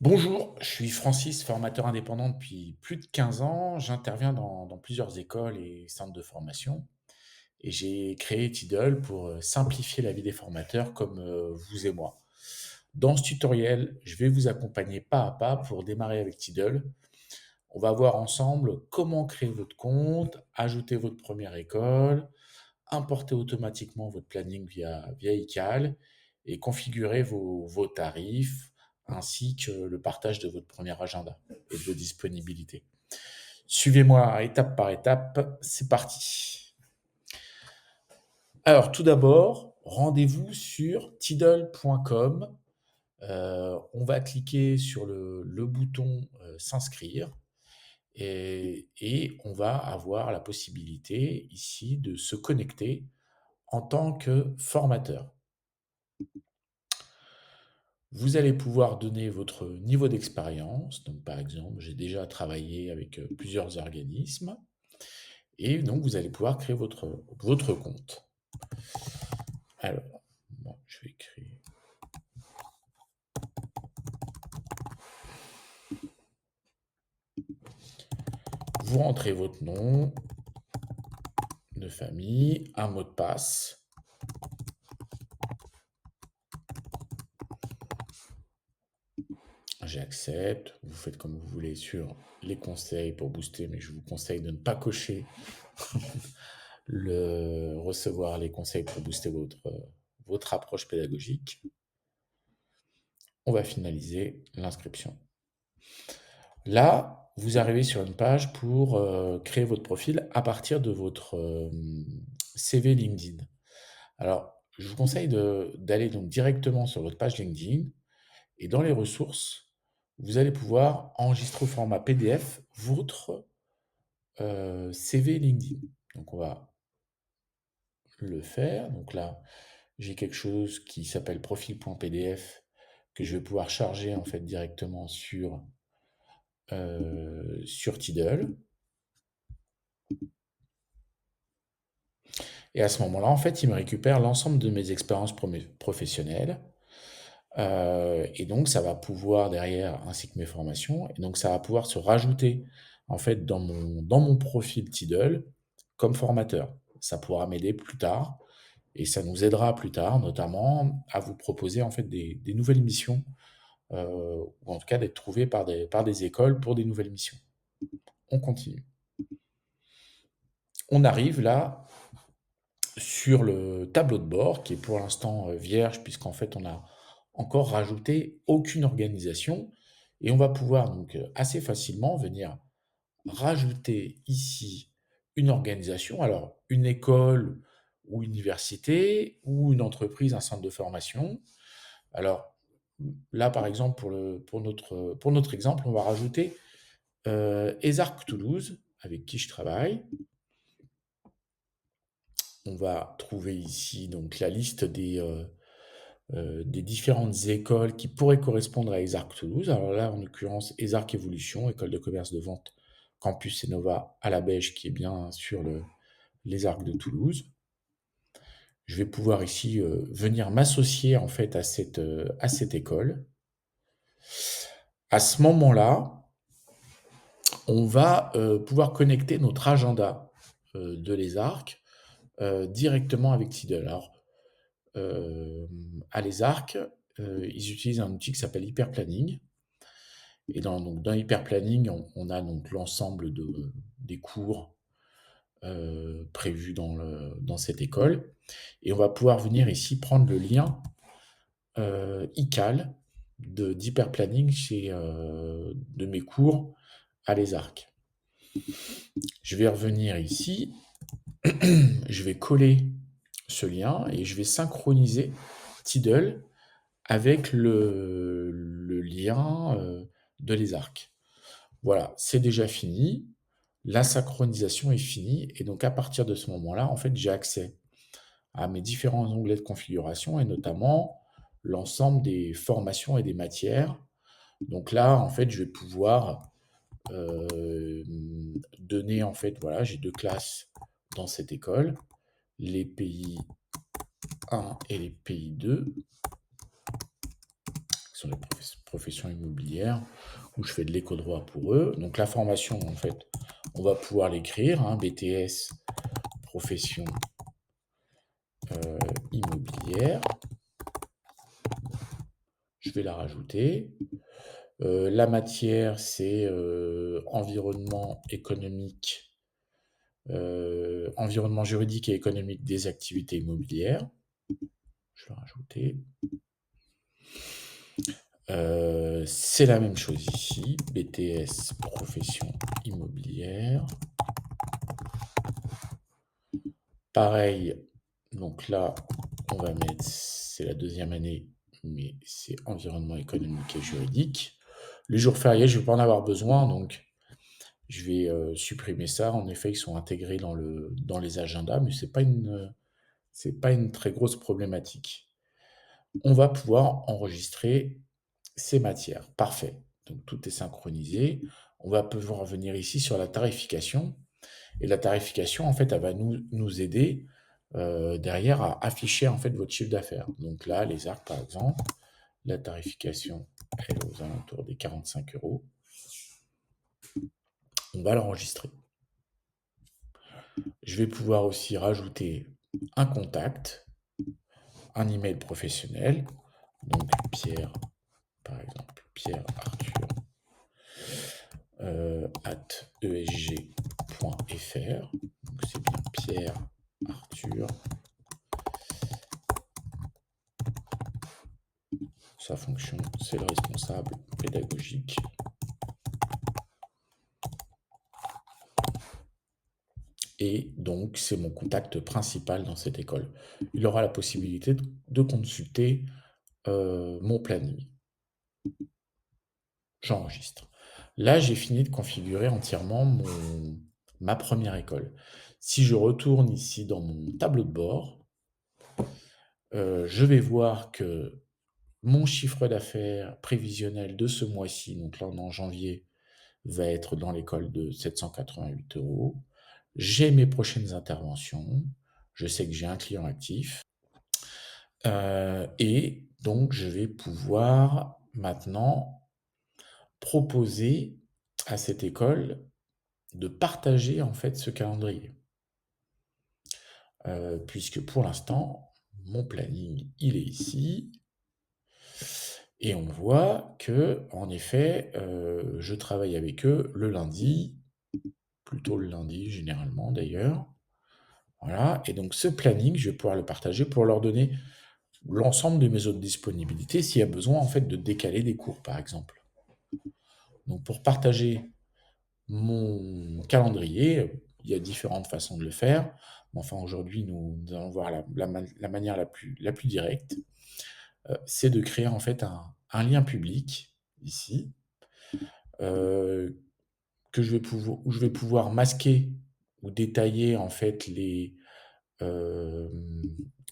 Bonjour, je suis Francis, formateur indépendant depuis plus de 15 ans. J'interviens dans plusieurs écoles et centres de formation et j'ai créé Tidal pour simplifier la vie des formateurs comme vous et moi. Dans ce tutoriel, je vais vous accompagner pas à pas pour démarrer avec Tidal. On va voir ensemble comment créer votre compte, ajouter votre première école, importer automatiquement votre planning via iCal et configurer vos tarifs ainsi que le partage de votre premier agenda et de vos disponibilités. Suivez-moi étape par étape, c'est parti. Alors tout d'abord, rendez-vous sur tidal.com. On va cliquer sur le bouton s'inscrire et on va avoir la possibilité ici de se connecter en tant que formateur. Vous allez pouvoir donner votre niveau d'expérience. Donc, par exemple, j'ai déjà travaillé avec plusieurs organismes. Et donc, vous allez pouvoir créer votre compte. Alors, bon, je vais créer. Vous rentrez votre nom de famille, un mot de passe. J'accepte. Vous faites comme vous voulez sur les conseils pour booster, mais je vous conseille de ne pas cocher recevoir les conseils pour booster votre approche pédagogique. On va finaliser l'inscription. Là, vous arrivez sur une page pour créer votre profil à partir de votre CV LinkedIn. Alors, je vous conseille d'aller donc directement sur votre page LinkedIn et dans les ressources, vous allez pouvoir enregistrer au format PDF votre CV LinkedIn. Donc, on va le faire. Donc là, j'ai quelque chose qui s'appelle profil.pdf que je vais pouvoir charger en fait directement sur Tidal. Et à ce moment-là, en fait, il me récupère l'ensemble de mes expériences professionnelles. Et donc, ça va pouvoir derrière, ainsi que mes formations, et donc ça va pouvoir se rajouter en fait dans mon profil Tidal comme formateur. Ça pourra m'aider plus tard et ça nous aidera plus tard, notamment à vous proposer en fait des nouvelles missions, ou en tout cas d'être trouvé par des écoles pour des nouvelles missions. On continue. On arrive là sur le tableau de bord qui est pour l'instant vierge puisqu'en fait on n'a encore rajouté aucune organisation et on va pouvoir donc assez facilement venir rajouter ici une organisation, alors une école ou université ou une entreprise, un centre de formation. Alors là par exemple pour notre exemple, on va rajouter ESARC Toulouse avec qui je travaille. On va trouver ici donc la liste des différentes écoles qui pourraient correspondre à ESARC Toulouse. Alors là, en l'occurrence, ESARC Évolution, école de commerce de vente Campus Enova à la Beige, qui est bien sur l'ESARC de Toulouse. Je vais pouvoir ici venir m'associer en fait à cette école. À ce moment-là, on va pouvoir connecter notre agenda de l'ESARC directement avec Tidal. Alors, à l'ESARC, ils utilisent un outil qui s'appelle Hyperplanning. Et donc dans Hyperplanning, on a donc l'ensemble des cours prévus dans cette école. Et on va pouvoir venir ici prendre le lien iCal d'Hyperplanning de mes cours à l'ESARC. Je vais revenir ici, je vais coller ce lien et je vais synchroniser Tidal avec le lien de l'ESARC. Voilà, c'est déjà fini. La synchronisation est finie. Et donc, à partir de ce moment-là, en fait, j'ai accès à mes différents onglets de configuration et notamment l'ensemble des formations et des matières. Donc là, en fait, je vais pouvoir donner, en fait, voilà, j'ai 2 classes dans cette école, les pays 1 et les pays 2. sont les professions immobilières, où je fais de l'éco-droit pour eux. Donc la formation, en fait, on va pouvoir l'écrire, hein, BTS, profession immobilière. Je vais la rajouter. La matière, c'est environnement économique, environnement juridique et économique des activités immobilières. Je vais rajouter. C'est la même chose ici, BTS profession immobilière. Pareil, donc là, on va mettre, c'est la deuxième année, mais c'est environnement économique et juridique. Les jours fériés, je ne vais pas en avoir besoin, donc je vais supprimer ça. En effet, ils sont intégrés dans les agendas, mais c'est pas une très grosse problématique. On va pouvoir enregistrer ces matières. Parfait. Donc tout est synchronisé. On va pouvoir venir ici sur la tarification. Et la tarification, en fait, elle va nous aider derrière à afficher en fait votre chiffre d'affaires. Donc là, les arcs, par exemple, la tarification est aux alentours des 45 euros. On va l'enregistrer. Je vais pouvoir aussi rajouter un contact, un email professionnel. Donc Pierre, par exemple, Pierre Arthur at esg.fr. Donc c'est bien Pierre Arthur. Sa fonction, c'est le responsable pédagogique. Et donc, c'est mon contact principal dans cette école. Il aura la possibilité de consulter mon planning. J'enregistre. Là, j'ai fini de configurer entièrement ma première école. Si je retourne ici dans mon tableau de bord, je vais voir que mon chiffre d'affaires prévisionnel de ce mois-ci, donc là on est en janvier, va être dans l'école de 788 euros. J'ai mes prochaines interventions. Je sais que j'ai un client actif. Et donc, je vais pouvoir maintenant proposer à cette école de partager en fait ce calendrier. Puisque pour l'instant, mon planning, il est ici. Et on voit que, en effet, je travaille avec eux le lundi, plutôt le lundi généralement d'ailleurs. Voilà, et donc ce planning, je vais pouvoir le partager pour leur donner l'ensemble de mes autres disponibilités s'il y a besoin en fait de décaler des cours, par exemple. Donc pour partager mon calendrier, il y a différentes façons de le faire. Mais enfin, aujourd'hui, nous allons voir la manière la plus directe. C'est de créer en fait un lien public ici, euh, où je vais pouvoir masquer ou détailler en fait euh,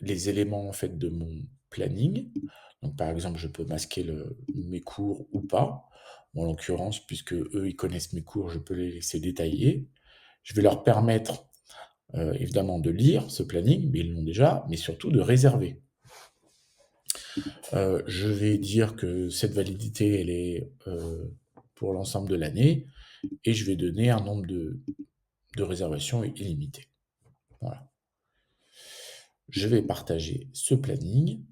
les éléments en fait de mon planning. Donc par exemple, je peux masquer mes cours ou pas. Bon, en l'occurrence, puisque eux ils connaissent mes cours, je peux les laisser détailler. Je vais leur permettre évidemment de lire ce planning, mais ils l'ont déjà, mais surtout de réserver. Je vais dire que cette validité, elle est pour l'ensemble de l'année, et je vais donner un nombre de réservations illimité. Voilà. Je vais partager ce planning.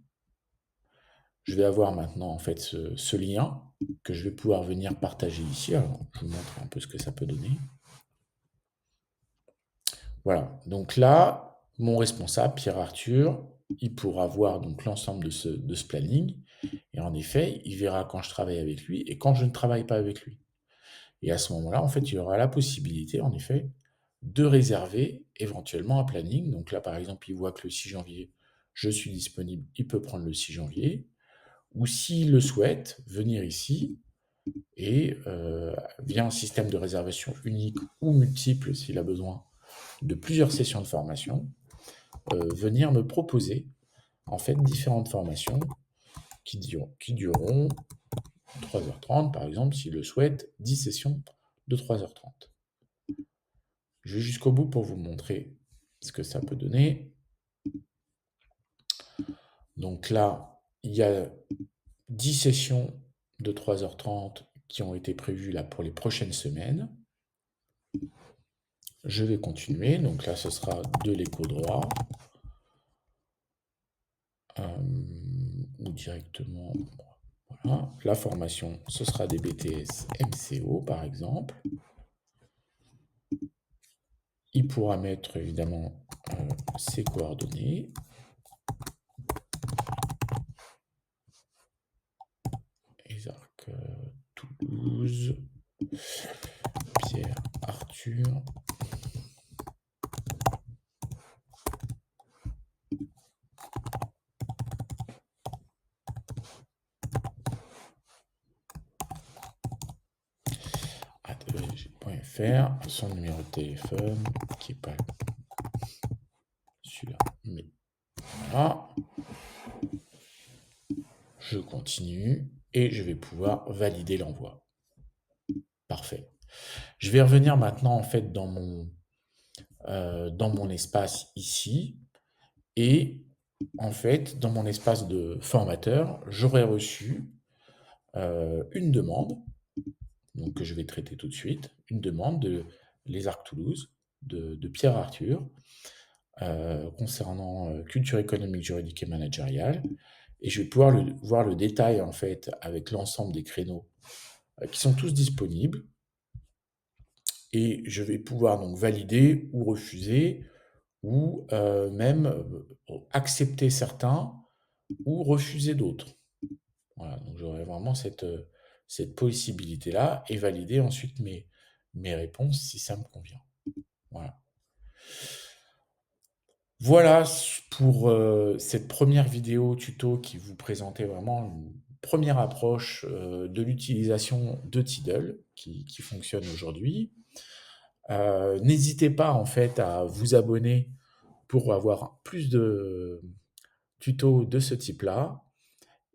Je vais avoir maintenant en fait ce lien que je vais pouvoir venir partager ici. Alors, je vous montre un peu ce que ça peut donner. Voilà, donc là, mon responsable, Pierre Arthur, il pourra voir donc l'ensemble de ce planning. Et en effet, il verra quand je travaille avec lui et quand je ne travaille pas avec lui. Et à ce moment-là, en fait, il aura la possibilité, en effet, de réserver éventuellement un planning. Donc là, par exemple, il voit que le 6 janvier, je suis disponible, il peut prendre le 6 janvier. Ou s'il le souhaite, venir ici et via un système de réservation unique ou multiple, s'il a besoin de plusieurs sessions de formation, venir me proposer en fait différentes formations qui dureront 3h30, par exemple, s'il le souhaite, 10 sessions de 3h30. Je vais jusqu'au bout pour vous montrer ce que ça peut donner. Donc là, il y a 10 sessions de 3h30 qui ont été prévues là pour les prochaines semaines. Je vais continuer, donc là ce sera de l'éco droit. Ou directement, voilà. La formation, ce sera des BTS MCO par exemple. Il pourra mettre évidemment ses coordonnées. ESARC Toulouse, Pierre Arthur. .fr, son numéro de téléphone, qui n'est pas celui-là, mais voilà. Je continue et je vais pouvoir valider l'envoi. Parfait. Je vais revenir maintenant en fait dans mon espace ici et en fait dans mon espace de formateur, j'aurais reçu une demande, donc que je vais traiter tout de suite, une demande de l'ESARC Toulouse, de Pierre Arthur, concernant culture économique, juridique et managériale. Et je vais pouvoir voir le détail en fait avec l'ensemble des créneaux qui sont tous disponibles. Et je vais pouvoir donc valider ou refuser ou même accepter certains ou refuser d'autres. Voilà, donc j'aurai vraiment cette possibilité-là et valider ensuite mes réponses si ça me convient. Voilà. Voilà pour cette première vidéo tuto qui vous présentait vraiment une première approche de l'utilisation de Tidal qui fonctionne aujourd'hui. N'hésitez pas en fait à vous abonner pour avoir plus de tutos de ce type-là.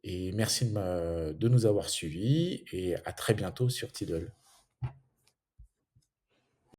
Et merci de nous avoir suivis et à très bientôt sur Tidal.